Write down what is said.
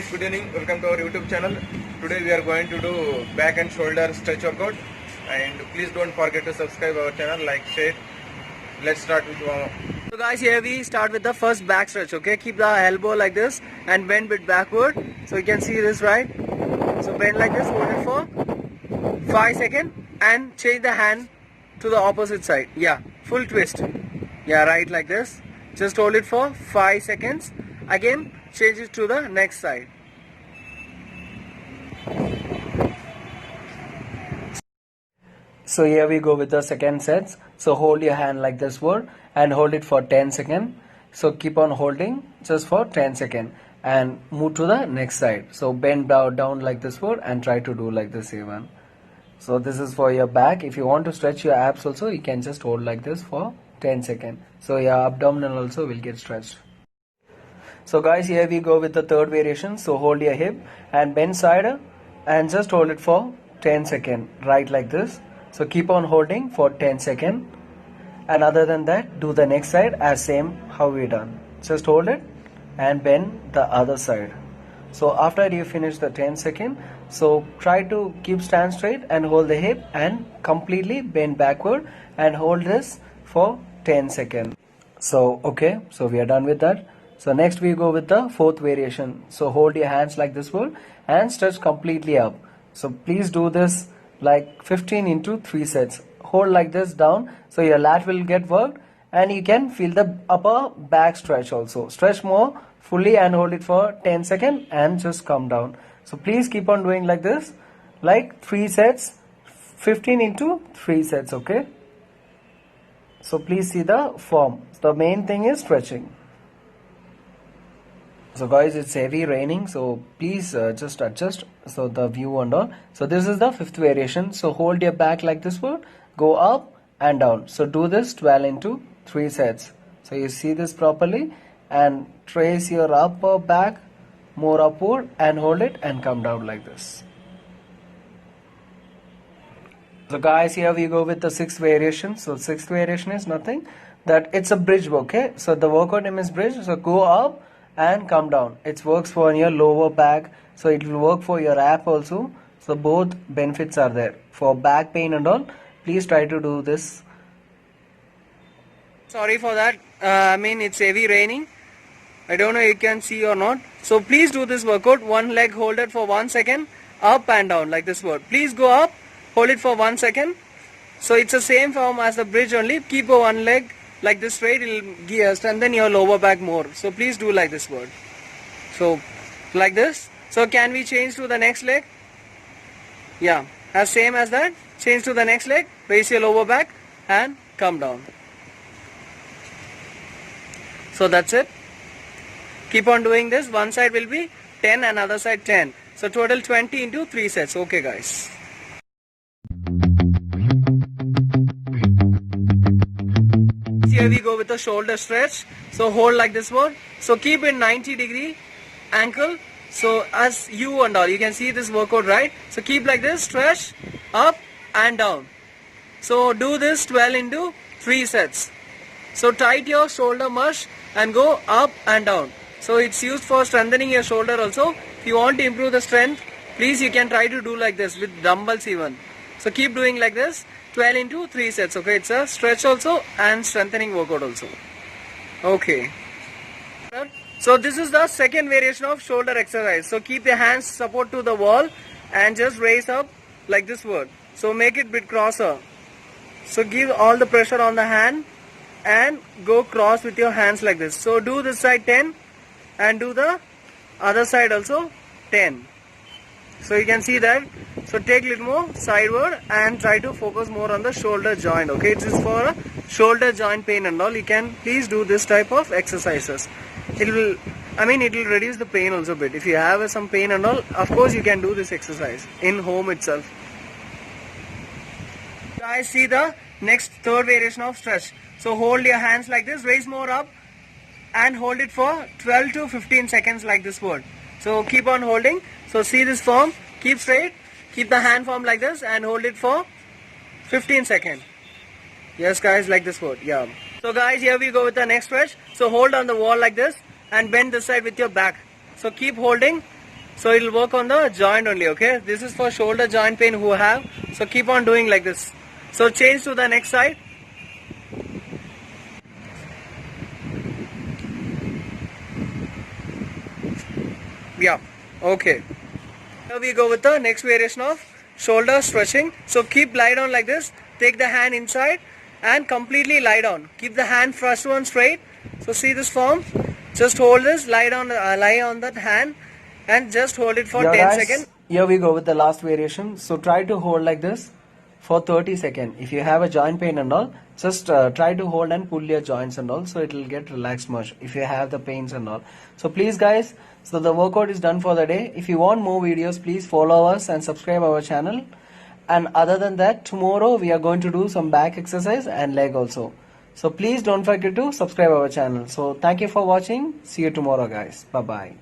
guys, good evening. Welcome to our YouTube channel. Today we are going to do back and shoulder stretch workout, and please don't forget to subscribe our channel, like, share. Let's start with one. So guys, here we start with the first back stretch. Okay, keep the elbow like this and bend bit backward. So you can see this, right? So bend like this, hold it for 5 seconds and change the hand to the opposite side. Yeah, full twist. Yeah, right, like this. Just hold it for 5 seconds. Again, change it to the next side. So here we go with the second set. So hold your hand like this word and hold it for 10 seconds. So keep on holding just for 10 seconds and move to the next side. So bend down like this word and try to do like this even. So this is for your back. If you want to stretch your abs also, you can just hold like this for 10 seconds. So your abdominal also will get stretched. So guys, here we go with the third variation. So hold your hip and bend side and just hold it for 10 seconds. Right like this. So keep on holding for 10 seconds. And other than that, do the next side as same how we done. Just hold it and bend the other side. So after you finish the 10 seconds, so try to keep stand straight and hold the hip and completely bend backward and hold this for 10 seconds. So okay, so we are done with that. So next we go with the fourth variation. So hold your hands like this one and stretch completely up. So please do this like 15 into 3 sets. Hold like this down so your lat will get worked and you can feel the upper back stretch also. Stretch more fully and hold it for 10 seconds and just come down. So please keep on doing like this, like 3 sets, 15 into 3 sets, okay? So please see the form. The main thing is stretching. So guys, it's heavy raining, so please just adjust so the view and all. So this is the fifth variation. So hold your back like this one, go up and down. So do this 12 into 3 sets. So you see this properly and trace your upper back more upward and hold it and come down like this. So guys, here we go with the sixth variation. So sixth variation is nothing that it's a bridge, okay? So the workout name is bridge. So go up and come down. It works for your lower back, so it will work for your ab also. So both benefits are there for back pain and all. Please try to do this. Sorry for that. I mean, it's heavy raining. I don't know if you can see or not. So please do this workout. One leg hold it for 1 second, up and down like this word. Please go up, hold it for 1 second. So it's the same form as the bridge only. Keep one leg like this straight, it will strengthen your lower back more. So please do like this word. So like this. So can we change to the next leg? Yeah, as same as that. Change to the next leg, raise your lower back and come down. So that's it. Keep on doing this. One side will be 10 and other side 10. So total 20 into 3 sets. Okay guys. Here we go with the shoulder stretch. So hold like this one. So keep in 90-degree ankle. So as you and all, you can see this workout, right? So keep like this, stretch up and down. So do this 12 into 3 sets. So tight your shoulder mush and go up and down. So it's used for strengthening your shoulder also. If you want to improve the strength, please you can try to do like this with dumbbells even. So keep doing like this. 12 into 3 sets, okay? It's a stretch also and strengthening workout also. Okay. So this is the second variation of shoulder exercise. So keep your hands support to the wall and just raise up like this word. So make it bit crosser. So give all the pressure on the hand and go cross with your hands like this. So do this side 10 and do the other side also 10. So you can see that. So take little more sideward and try to focus more on the shoulder joint. Okay, it is for shoulder joint pain and all. You can please do this type of exercises. It will reduce the pain also a bit. If you have some pain and all, of course you can do this exercise in home itself. Guys, see the next third variation of stretch. So hold your hands like this, raise more up and hold it for 12 to 15 seconds like this word. So keep on holding. So see this form, keep straight, keep the hand form like this and hold it for 15 seconds. Yes guys, like this word, yeah. So guys, here we go with the next stretch. So hold on the wall like this and bend this side with your back. So keep holding So it'll work on the joint only, okay? This is for shoulder joint pain who have. So keep on doing like this. So change to the next side. Yeah, okay. Now we go with the next variation of shoulder stretching. So keep lie down like this. Take the hand inside and completely lie down. Keep the hand first one straight. So see this form. Just hold this, lie on that hand and just hold it for 10 seconds. Here we go with the last variation. So try to hold like this for 30 seconds. If you have a joint pain and all, just try to hold and pull your joints and all, so it will get relaxed much if you have the pains and all. So please guys, so the workout is done for the day. If you want more videos, please follow us and subscribe our channel. And other than that, tomorrow we are going to do some back exercise and leg also. So please don't forget to subscribe our channel. So thank you for watching. See you tomorrow guys. Bye bye.